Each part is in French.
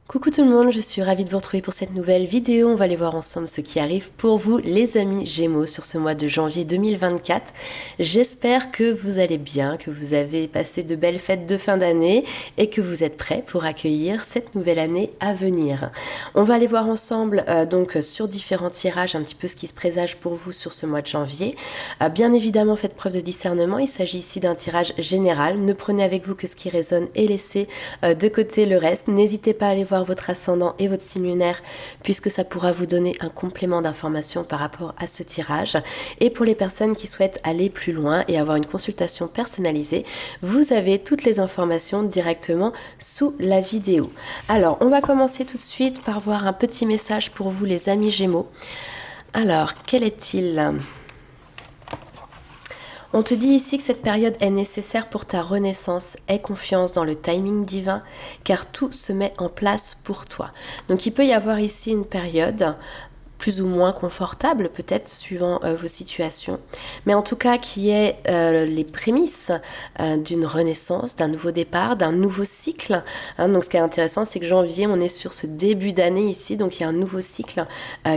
Coucou tout le monde, je suis ravie de vous retrouver pour cette nouvelle vidéo. On va aller voir ensemble ce qui arrive pour vous les amis Gémeaux sur ce mois de janvier 2024. J'espère que vous allez bien, que vous avez passé de belles fêtes de fin d'année et que vous êtes prêts pour accueillir cette nouvelle année à venir. On va aller voir ensemble donc sur différents tirages un petit peu ce qui se présage pour vous sur ce mois de janvier. Bien évidemment, faites preuve de discernement, il s'agit ici d'un tirage général. Ne prenez avec vous que ce qui résonne et laissez de côté le reste. N'hésitez pas à aller voir votre ascendant et votre signe lunaire puisque ça pourra vous donner un complément d'information par rapport à ce tirage. Et pour les personnes qui souhaitent aller plus loin et avoir une consultation personnalisée, vous avez toutes les informations directement sous la vidéo. Alors, on va commencer tout de suite par voir un petit message pour vous les amis Gémeaux. Alors, quel est-il ? On te dit ici que cette période est nécessaire pour ta renaissance. Aie confiance dans le timing divin car tout se met en place pour toi. Donc il peut y avoir ici une période plus ou moins confortable peut-être suivant vos situations, mais en tout cas qui est les prémices d'une renaissance, d'un nouveau départ, d'un nouveau cycle. Donc ce qui est intéressant, c'est que janvier, on est sur ce début d'année ici, donc il y a un nouveau cycle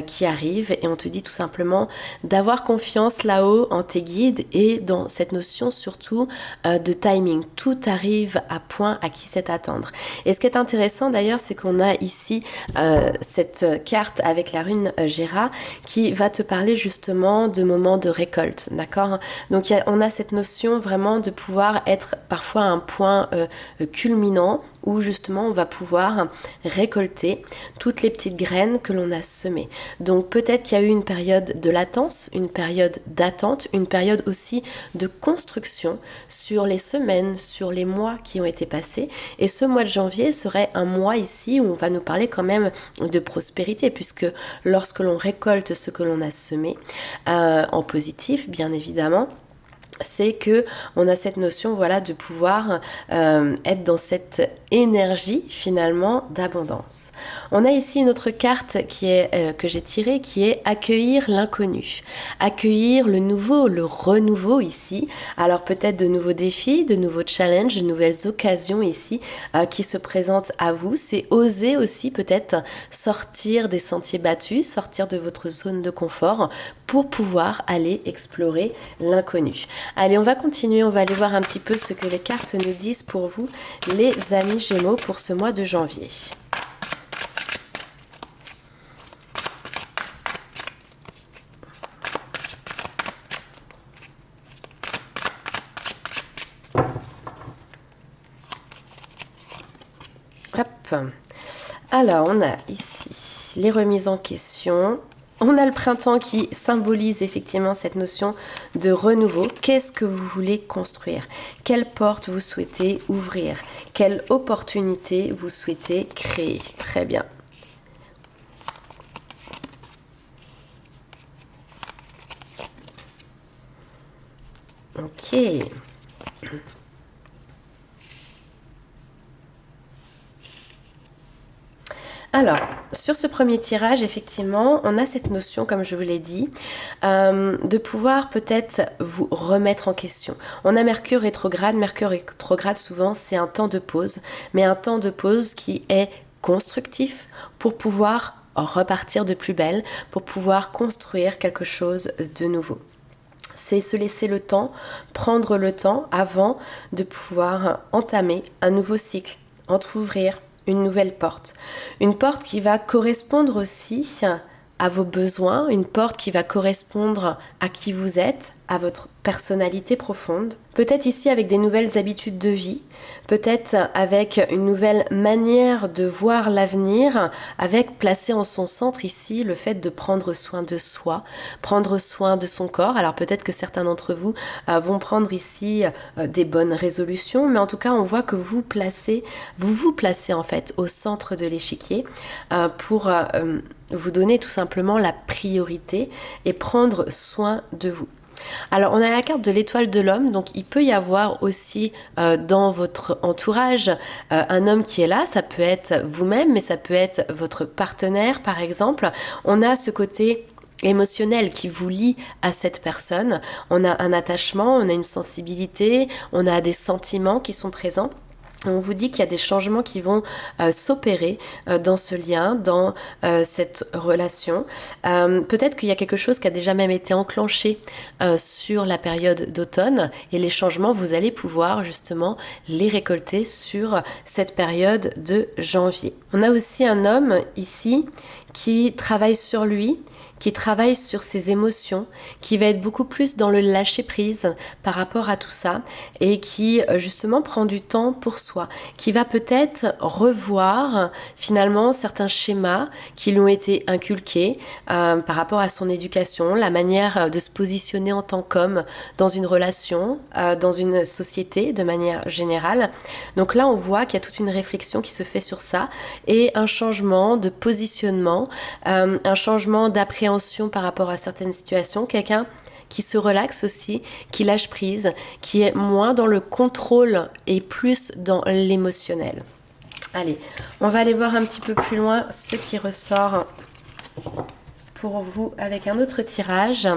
qui arrive et on te dit tout simplement d'avoir confiance là-haut en tes guides et dans cette notion surtout de timing. Tout arrive à point à qui sait attendre. Et ce qui est intéressant d'ailleurs, c'est qu'on a ici cette carte avec la rune Gera qui va te parler justement de moments de récolte, d'accord? Donc on a cette notion vraiment de pouvoir être parfois à un point culminant où justement on va pouvoir récolter toutes les petites graines que l'on a semées. Donc peut-être qu'il y a eu une période de latence, une période d'attente, une période aussi de construction sur les semaines, sur les mois qui ont été passés. Et ce mois de janvier serait un mois ici où on va nous parler quand même de prospérité puisque lorsque l'on récolte ce que l'on a semé, en positif bien évidemment, c'est que on a cette notion voilà de pouvoir être dans cette énergie finalement d'abondance. On a ici une autre carte qui est que j'ai tirée qui est accueillir l'inconnu, accueillir le nouveau, le renouveau ici. Alors peut-être de nouveaux défis, de nouveaux challenges, de nouvelles occasions ici qui se présentent à vous. C'est oser aussi peut-être sortir des sentiers battus, sortir de votre zone de confort pour pouvoir aller explorer l'inconnu. Allez, on va continuer, on va aller voir un petit peu ce que les cartes nous disent pour vous, les amis Gémeaux, pour ce mois de janvier. Hop. Alors, on a ici les remises en question. On a le printemps qui symbolise effectivement cette notion de renouveau. Qu'est-ce que vous voulez construire? Quelle porte vous souhaitez ouvrir? Quelle opportunité vous souhaitez créer? Très bien. Ok. Alors, sur ce premier tirage, effectivement, on a cette notion, comme je vous l'ai dit, de pouvoir peut-être vous remettre en question. On a Mercure rétrograde. Mercure rétrograde, souvent, c'est un temps de pause, mais un temps de pause qui est constructif pour pouvoir repartir de plus belle, pour pouvoir construire quelque chose de nouveau. C'est se laisser le temps, prendre le temps avant de pouvoir entamer un nouveau cycle, entrouvrir une nouvelle porte. Une porte qui va correspondre aussi à vos besoins, une porte qui va correspondre à qui vous êtes, à votre personnalité profonde. Peut-être ici avec des nouvelles habitudes de vie, peut-être avec une nouvelle manière de voir l'avenir, avec placé en son centre ici le fait de prendre soin de soi, prendre soin de son corps. Alors peut-être que certains d'entre vous vont prendre ici des bonnes résolutions, mais en tout cas on voit que vous vous placez en fait au centre de l'échiquier pour vous donner tout simplement la priorité et prendre soin de vous. Alors on a la carte de l'étoile de l'homme, donc il peut y avoir aussi dans votre entourage un homme qui est là, ça peut être vous-même, mais ça peut être votre partenaire par exemple. On a ce côté émotionnel qui vous lie à cette personne, on a un attachement, on a une sensibilité, on a des sentiments qui sont présents. On vous dit qu'il y a des changements qui vont s'opérer dans ce lien, dans cette relation. Peut-être qu'il y a quelque chose qui a déjà même été enclenché sur la période d'automne et les changements, vous allez pouvoir justement les récolter sur cette période de janvier. On a aussi un homme ici qui travaille sur lui, qui travaille sur ses émotions, qui va être beaucoup plus dans le lâcher-prise par rapport à tout ça et qui justement prend du temps pour soi, qui va peut-être revoir finalement certains schémas qui lui ont été inculqués par rapport à son éducation, la manière de se positionner en tant qu'homme dans une relation, dans une société de manière générale. Donc là, on voit qu'il y a toute une réflexion qui se fait sur ça et un changement de positionnement, un changement d'appréhension par rapport à certaines situations, quelqu'un qui se relaxe aussi, qui lâche prise, qui est moins dans le contrôle et plus dans l'émotionnel. Allez, on va aller voir un petit peu plus loin ce qui ressort pour vous avec un autre tirage.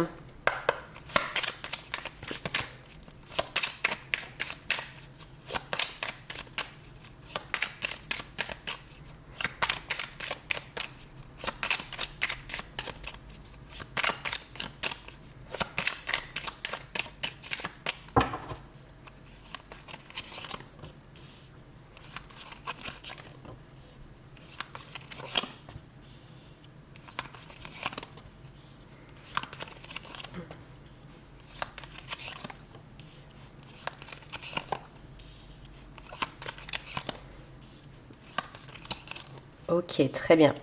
Ok, très bien.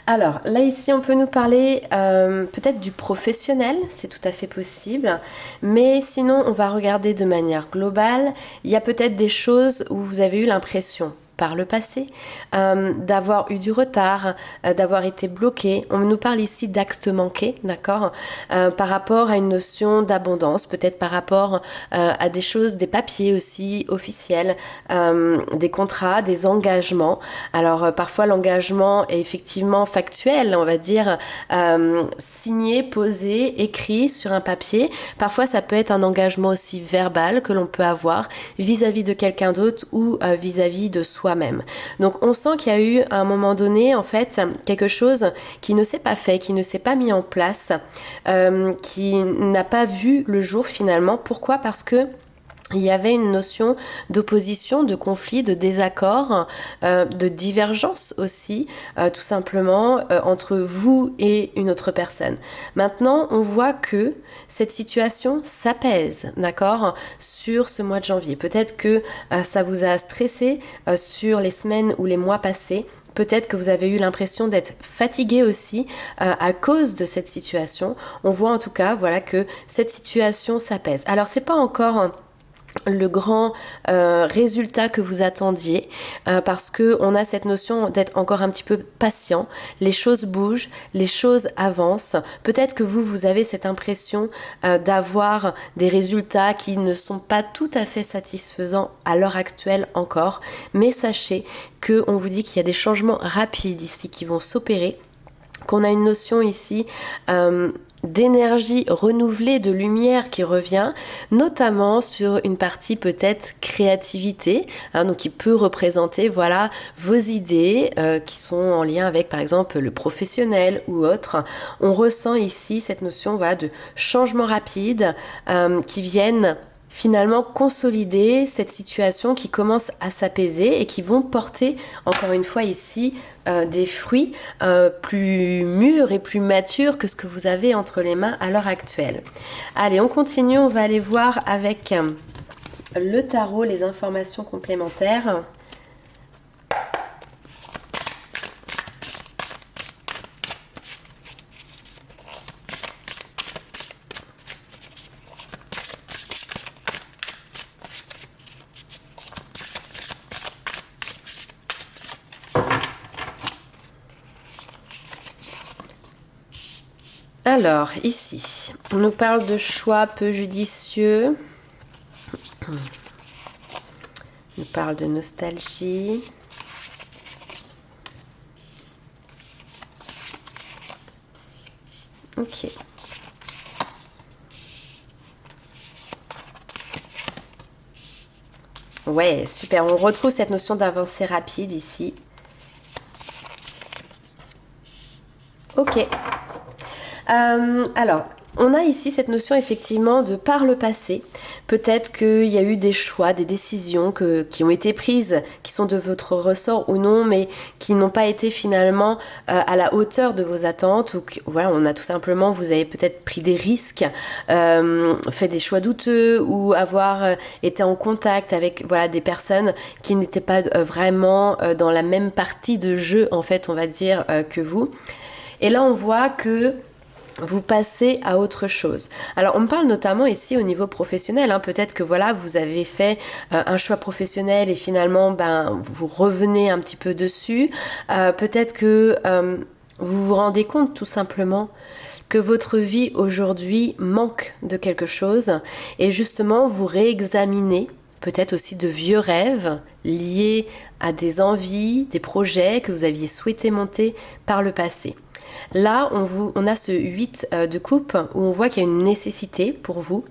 Alors là ici on peut nous parler peut-être du professionnel, c'est tout à fait possible, mais sinon on va regarder de manière globale. Il y a peut-être des choses où vous avez eu l'impression par le passé, d'avoir eu du retard, d'avoir été bloqué. On nous parle ici d'actes manqués, d'accord, par rapport à une notion d'abondance, peut-être par rapport à des choses, des papiers aussi officiels, des contrats, des engagements. Alors parfois l'engagement est effectivement factuel, on va dire signé, posé, écrit sur un papier. Parfois ça peut être un engagement aussi verbal que l'on peut avoir vis-à-vis de quelqu'un d'autre ou vis-à-vis de soi même. Donc on sent qu'il y a eu à un moment donné en fait quelque chose qui ne s'est pas fait, qui ne s'est pas mis en place, qui n'a pas vu le jour finalement. Pourquoi ? Parce que il y avait une notion d'opposition, de conflit, de désaccord, de divergence aussi, tout simplement, entre vous et une autre personne. Maintenant, on voit que cette situation s'apaise, d'accord, sur ce mois de janvier. Peut-être que ça vous a stressé sur les semaines ou les mois passés. Peut-être que vous avez eu l'impression d'être fatigué aussi à cause de cette situation. On voit en tout cas, voilà, que cette situation s'apaise. Alors, c'est pas encore le grand résultat que vous attendiez parce que on a cette notion d'être encore un petit peu patient, les choses bougent, les choses avancent. Peut-être que vous avez cette impression d'avoir des résultats qui ne sont pas tout à fait satisfaisants à l'heure actuelle encore, mais sachez qu'on vous dit qu'il y a des changements rapides ici qui vont s'opérer, qu'on a une notion ici d'énergie renouvelée, de lumière qui revient, notamment sur une partie peut-être créativité, donc qui peut représenter voilà vos idées qui sont en lien avec par exemple le professionnel ou autre. On ressent ici cette notion voilà de changement rapide qui viennent finalement consolider cette situation qui commence à s'apaiser et qui vont porter encore une fois ici des fruits plus mûrs et plus matures que ce que vous avez entre les mains à l'heure actuelle. Allez, on continue, on va aller voir avec le tarot les informations complémentaires. Alors, ici, on nous parle de choix peu judicieux. On nous parle de nostalgie. Ok. Ouais, super. On retrouve cette notion d'avancée rapide ici. Ok. Alors, on a ici cette notion effectivement de par le passé. Peut-être qu'il y a eu des choix, des décisions qui ont été prises, qui sont de votre ressort ou non, mais qui n'ont pas été finalement à la hauteur de vos attentes. Ou que, voilà, on a tout simplement, vous avez peut-être pris des risques, fait des choix douteux ou avoir été en contact avec voilà, des personnes qui n'étaient pas vraiment dans la même partie de jeu, en fait, on va dire, que vous. Et là, on voit que vous passez à autre chose. Alors on me parle notamment ici au niveau professionnel, hein. Peut-être que voilà, vous avez fait un choix professionnel et finalement vous revenez un petit peu dessus. Peut-être que vous vous rendez compte tout simplement que votre vie aujourd'hui manque de quelque chose et justement vous réexaminez peut-être aussi de vieux rêves liés à des envies, des projets que vous aviez souhaité monter par le passé. Là, on a ce 8 de coupe où on voit qu'il y a une nécessité pour vous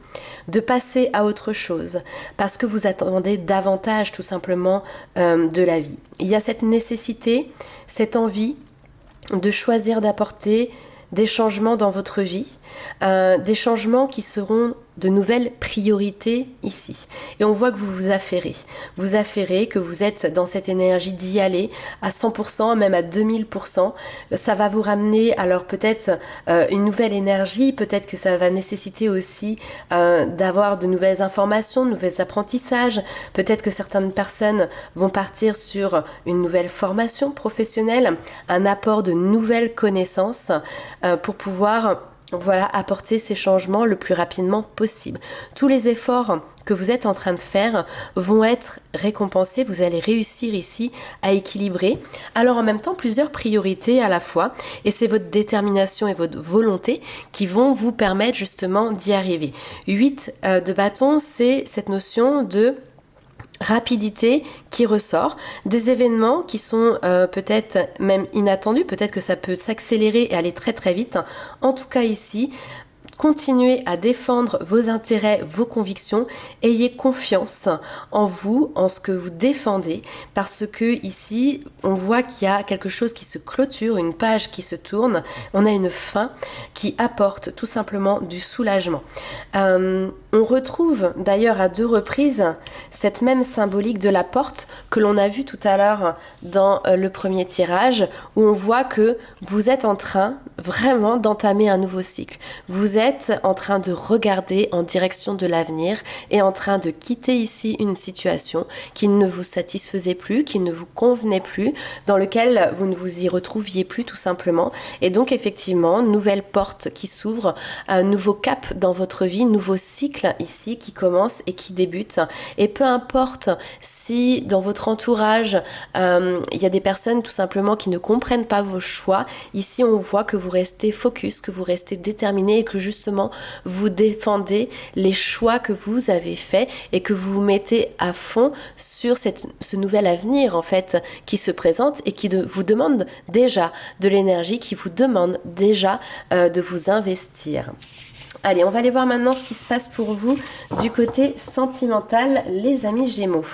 de passer à autre chose parce que vous attendez davantage tout simplement de la vie. Il y a cette nécessité, cette envie de choisir d'apporter des changements dans votre vie, des changements qui seront de nouvelles priorités ici. Et on voit que vous vous affairez. Vous affairez, que vous êtes dans cette énergie d'y aller à 100%, même à 2000%. Ça va vous ramener alors peut-être une nouvelle énergie, peut-être que ça va nécessiter aussi d'avoir de nouvelles informations, de nouveaux apprentissages. Peut-être que certaines personnes vont partir sur une nouvelle formation professionnelle, un apport de nouvelles connaissances pour pouvoir apporter ces changements le plus rapidement possible. Tous les efforts que vous êtes en train de faire vont être récompensés. Vous allez réussir ici à équilibrer. Alors en même temps, plusieurs priorités à la fois. Et c'est votre détermination et votre volonté qui vont vous permettre justement d'y arriver. 8 de bâton, c'est cette notion de rapidité qui ressort, des événements qui sont peut-être même inattendus, peut-être que ça peut s'accélérer et aller très très vite. En tout cas ici, continuez à défendre vos intérêts, vos convictions, ayez confiance en vous, en ce que vous défendez, parce que ici, on voit qu'il y a quelque chose qui se clôture, une page qui se tourne, on a une fin qui apporte tout simplement du soulagement. On retrouve d'ailleurs à 2 reprises cette même symbolique de la porte que l'on a vu tout à l'heure dans le premier tirage, où on voit que vous êtes en train vraiment d'entamer un nouveau cycle. Vous êtes en train de regarder en direction de l'avenir et en train de quitter ici une situation qui ne vous satisfaisait plus, qui ne vous convenait plus, dans lequel vous ne vous y retrouviez plus tout simplement. Et donc effectivement, nouvelle porte qui s'ouvre, un nouveau cap dans votre vie, nouveau cycle ici qui commence et qui débute. Et peu importe si dans votre entourage, il y a des personnes tout simplement qui ne comprennent pas vos choix, ici on voit que vous restez focus, que vous restez déterminé et que justement vous défendez les choix que vous avez faits et que vous vous mettez à fond sur ce nouvel avenir en fait qui se présente et qui vous demande déjà de l'énergie, qui vous demande déjà de vous investir. Allez, on va aller voir maintenant ce qui se passe pour vous du côté sentimental, les amis Gémeaux.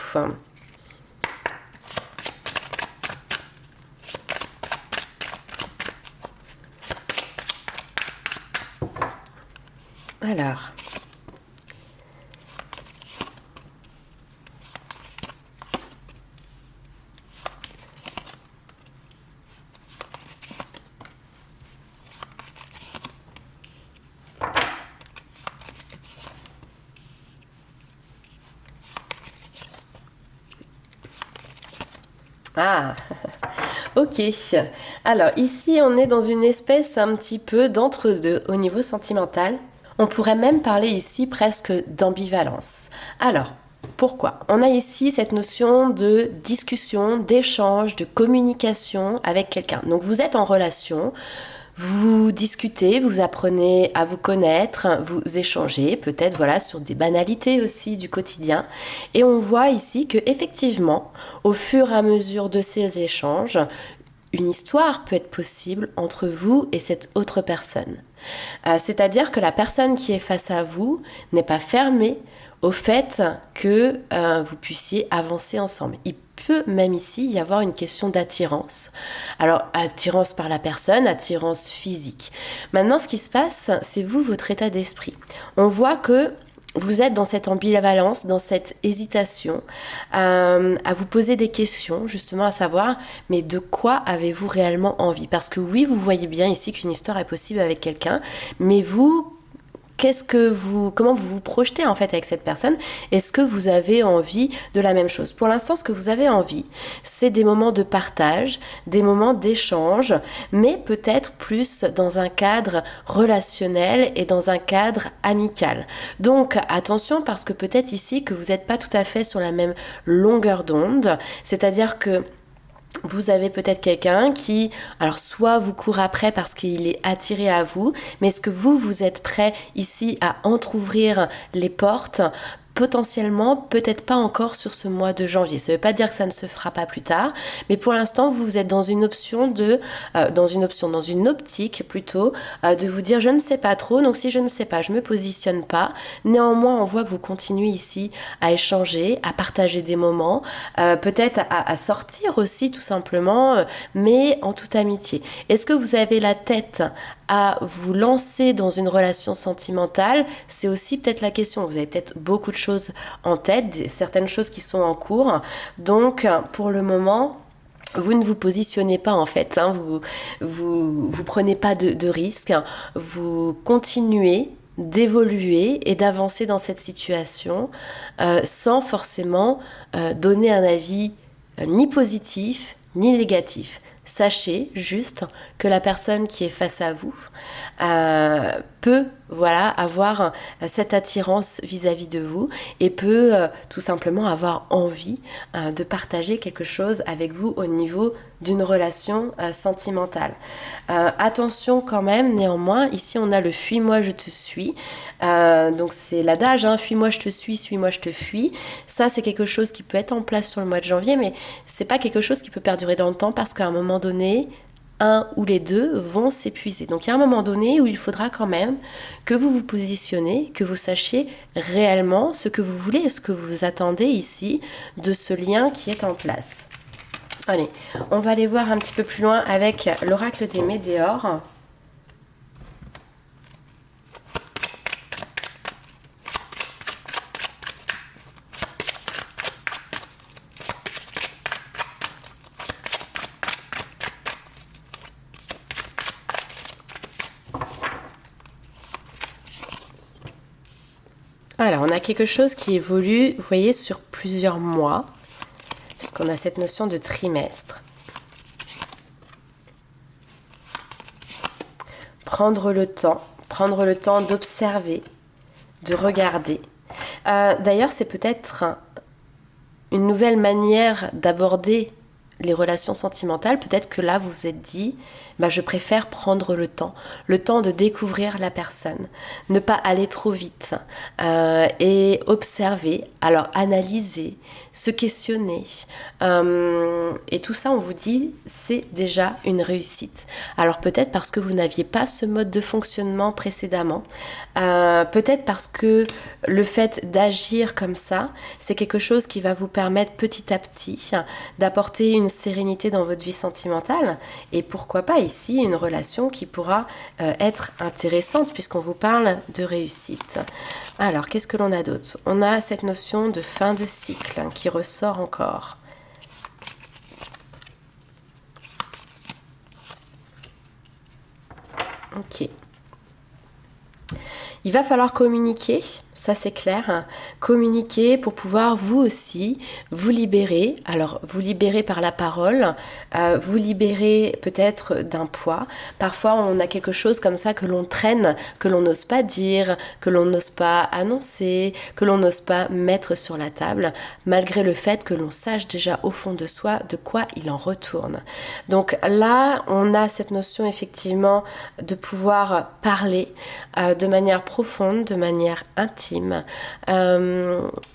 Alors, ah, ok. Alors ici, on est dans une espèce un petit peu d'entre-deux au niveau sentimental. On pourrait même parler ici presque d'ambivalence. Alors, pourquoi ? On a ici cette notion de discussion, d'échange, de communication avec quelqu'un. Donc vous êtes en relation, vous discutez, vous apprenez à vous connaître, vous échangez peut-être voilà sur des banalités aussi du quotidien. Et on voit ici que effectivement, au fur et à mesure de ces échanges, une histoire peut être possible entre vous et cette autre personne. C'est-à-dire que la personne qui est face à vous n'est pas fermée au fait que vous puissiez avancer ensemble. Il peut même ici y avoir une question d'attirance. Alors, attirance par la personne, attirance physique. Maintenant, ce qui se passe, c'est vous, votre état d'esprit. On voit que vous êtes dans cette ambivalence, dans cette hésitation, à vous poser des questions, justement à savoir, mais de quoi avez-vous réellement envie? Parce que oui, vous voyez bien ici qu'une histoire est possible avec quelqu'un, mais vous, comment vous vous projetez en fait avec cette personne? Est-ce que vous avez envie de la même chose? Pour l'instant, ce que vous avez envie, c'est des moments de partage, des moments d'échange, mais peut-être plus dans un cadre relationnel et dans un cadre amical. Donc attention, parce que peut-être ici que vous n'êtes pas tout à fait sur la même longueur d'onde, c'est-à-dire que vous avez peut-être quelqu'un qui, alors soit vous court après parce qu'il est attiré à vous, mais est-ce que vous êtes prêt ici à entrouvrir les portes? Potentiellement, peut-être pas encore sur ce mois de janvier. Ça ne veut pas dire que ça ne se fera pas plus tard, mais pour l'instant, vous êtes dans une dans une optique plutôt, de vous dire je ne sais pas trop, donc si je ne sais pas, je me positionne pas. Néanmoins, on voit que vous continuez ici à échanger, à partager des moments, peut-être à sortir aussi tout simplement, mais en toute amitié. Est-ce que vous avez la tête à vous lancer dans une relation sentimentale? C'est aussi peut-être la question. Vous avez peut-être beaucoup de choses en tête, certaines choses qui sont en cours. Donc, pour le moment, vous ne vous positionnez pas en fait, hein. Vous prenez pas de risques. Vous continuez d'évoluer et d'avancer dans cette situation sans forcément donner un avis ni positif ni négatif. Sachez juste que la personne qui est face à vous peut avoir cette attirance vis-à-vis de vous et peut tout simplement avoir envie de partager quelque chose avec vous au niveau d'une relation sentimentale. Attention quand même, néanmoins, ici on a le fuis-moi, je te suis. Donc c'est l'adage, hein, fuis-moi, je te suis-moi, je te fuis. Ça, c'est quelque chose qui peut être en place sur le mois de janvier, mais c'est pas quelque chose qui peut perdurer dans le temps parce qu'à un moment donné, un ou les deux vont s'épuiser. Donc il y a un moment donné où il faudra quand même que vous vous positionnez, que vous sachiez réellement ce que vous voulez et ce que vous attendez ici de ce lien qui est en place. Allez, on va aller voir un petit peu plus loin avec l'oracle des Météores. Alors, on a quelque chose qui évolue, vous voyez, sur plusieurs mois, puisqu'on a cette notion de trimestre. Prendre le temps d'observer, de regarder. D'ailleurs, c'est peut-être une nouvelle manière d'aborder les relations sentimentales. Peut-être que là, vous vous êtes dit, je préfère prendre le temps de découvrir la personne, ne pas aller trop vite et observer, alors analyser, se questionner. Et tout ça, on vous dit, c'est déjà une réussite. Alors peut-être parce que vous n'aviez pas ce mode de fonctionnement précédemment, peut-être parce que le fait d'agir comme ça, c'est quelque chose qui va vous permettre petit à petit d'apporter une sérénité dans votre vie sentimentale et pourquoi pas ici une relation qui pourra être intéressante puisqu'on vous parle de réussite. Alors qu'est-ce que l'on a d'autre? On a cette notion de fin de cycle qui ressort encore. Ok. Il va falloir communiquer, ça c'est clair, communiquer pour pouvoir vous aussi vous libérer. Alors vous libérer par la parole, vous libérer peut-être d'un poids. Parfois on a quelque chose comme ça que l'on traîne, que l'on n'ose pas dire, que l'on n'ose pas annoncer, que l'on n'ose pas mettre sur la table, malgré le fait que l'on sache déjà au fond de soi de quoi il en retourne. Donc là on a cette notion effectivement de pouvoir parler de manière profonde, de manière intime, intime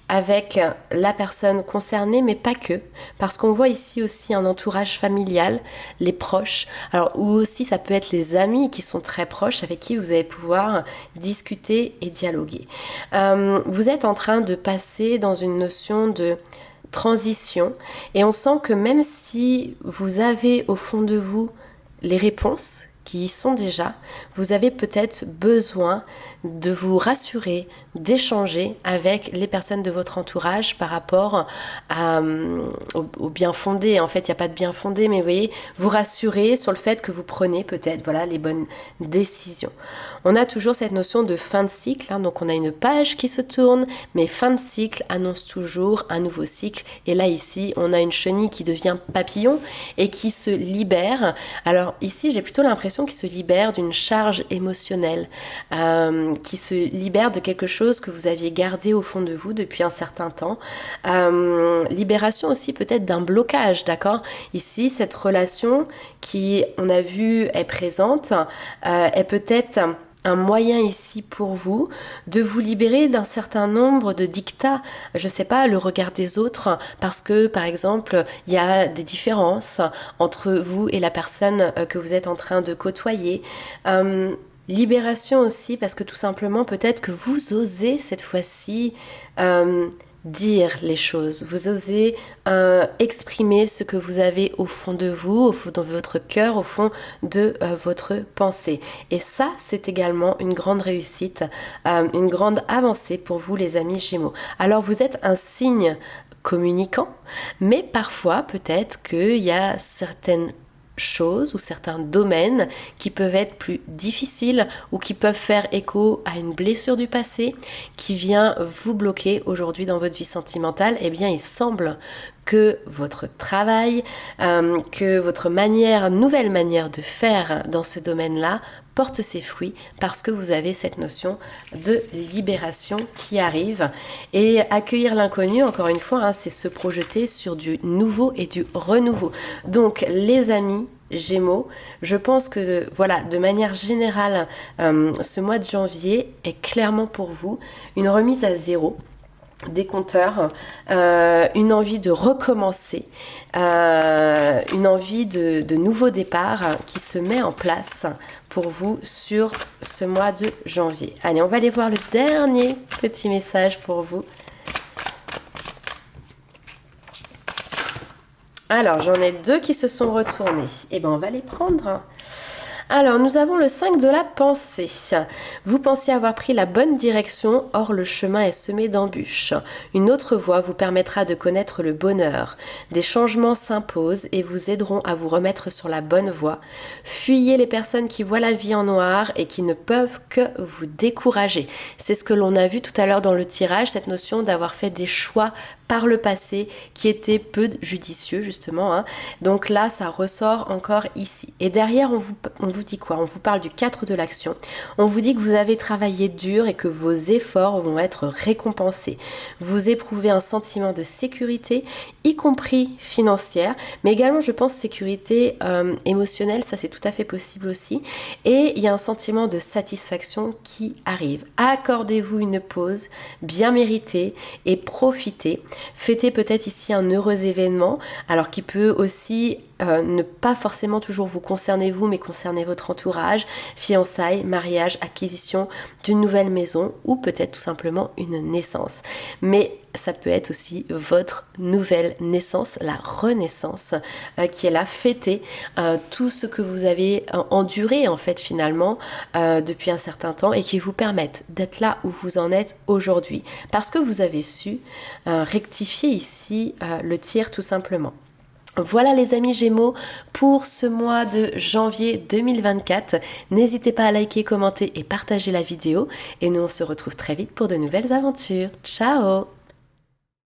avec la personne concernée, mais pas que, parce qu'on voit ici aussi un entourage familial, les proches, alors ou aussi ça peut être les amis qui sont très proches, avec qui vous allez pouvoir discuter et dialoguer. Vous êtes en train de passer dans une notion de transition, et on sent que même si vous avez au fond de vous les réponses qui y sont déjà, vous avez peut-être besoin de vous rassurer, d'échanger avec les personnes de votre entourage par rapport au bien fondé. En fait, il n'y a pas de bien fondé, mais vous voyez, vous rassurer sur le fait que vous prenez peut-être les bonnes décisions. On a toujours cette notion de fin de cycle, donc on a une page qui se tourne, mais fin de cycle annonce toujours un nouveau cycle. Et là, ici, on a une chenille qui devient papillon et qui se libère. Alors ici, j'ai plutôt l'impression qu'il se libère d'une charge émotionnelle, qui se libère de quelque chose que vous aviez gardé au fond de vous depuis un certain temps. Libération aussi peut-être d'un blocage, d'accord? Ici, cette relation qui, on a vu, est présente, est peut-être un moyen ici pour vous de vous libérer d'un certain nombre de dictats, je sais pas, le regard des autres, parce que par exemple il y a des différences entre vous et la personne que vous êtes en train de côtoyer. Libération aussi parce que tout simplement peut-être que vous osez cette fois-ci dire les choses, vous osez exprimer ce que vous avez au fond de vous, au fond de votre cœur, au fond de votre pensée. Et ça, c'est également une grande réussite, une grande avancée pour vous les amis Gémeaux. Alors vous êtes un signe communicant, mais parfois peut-être qu'il y a certaines choses ou certains domaines qui peuvent être plus difficiles ou qui peuvent faire écho à une blessure du passé qui vient vous bloquer aujourd'hui dans votre vie sentimentale. Eh bien, il semble que votre travail, que votre nouvelle manière de faire dans ce domaine-là porte ses fruits parce que vous avez cette notion de libération qui arrive. Et accueillir l'inconnu, encore une fois, c'est se projeter sur du nouveau et du renouveau. Donc les amis Gémeaux, je pense que de manière générale, ce mois de janvier est clairement pour vous une remise à zéro des compteurs, une envie de recommencer, une envie de nouveau départ qui se met en place pour vous sur ce mois de janvier. Allez, on va aller voir le dernier petit message pour vous. Alors, j'en ai 2 qui se sont retournés. Eh bien, on va les prendre. Alors, nous avons le 5 de la pensée. Vous pensez avoir pris la bonne direction, or le chemin est semé d'embûches. Une autre voie vous permettra de connaître le bonheur. Des changements s'imposent et vous aideront à vous remettre sur la bonne voie. Fuyez les personnes qui voient la vie en noir et qui ne peuvent que vous décourager. C'est ce que l'on a vu tout à l'heure dans le tirage, cette notion d'avoir fait des choix par le passé qui étaient peu judicieux justement. Donc là, ça ressort encore ici. Et derrière, on vous dit quoi? On vous parle du 4 de l'action. On vous dit que vous avez travaillé dur et que vos efforts vont être récompensés. Vous éprouvez un sentiment de sécurité, y compris financière, mais également, je pense, sécurité émotionnelle, ça c'est tout à fait possible aussi. Et il y a un sentiment de satisfaction qui arrive. Accordez-vous une pause bien méritée et profitez. Fêtez peut-être ici un heureux événement, alors qui peut aussi ne pas forcément toujours vous concerner vous, mais concerner votre entourage, fiançailles, mariage, acquisition d'une nouvelle maison ou peut-être tout simplement une naissance. Mais ça peut être aussi votre nouvelle naissance, la renaissance qui est là, fêtez tout ce que vous avez enduré en fait finalement depuis un certain temps et qui vous permettent d'être là où vous en êtes aujourd'hui parce que vous avez su rectifier ici le tir tout simplement. Voilà les amis Gémeaux pour ce mois de janvier 2024. N'hésitez pas à liker, commenter et partager la vidéo. Et nous on se retrouve très vite pour de nouvelles aventures. Ciao!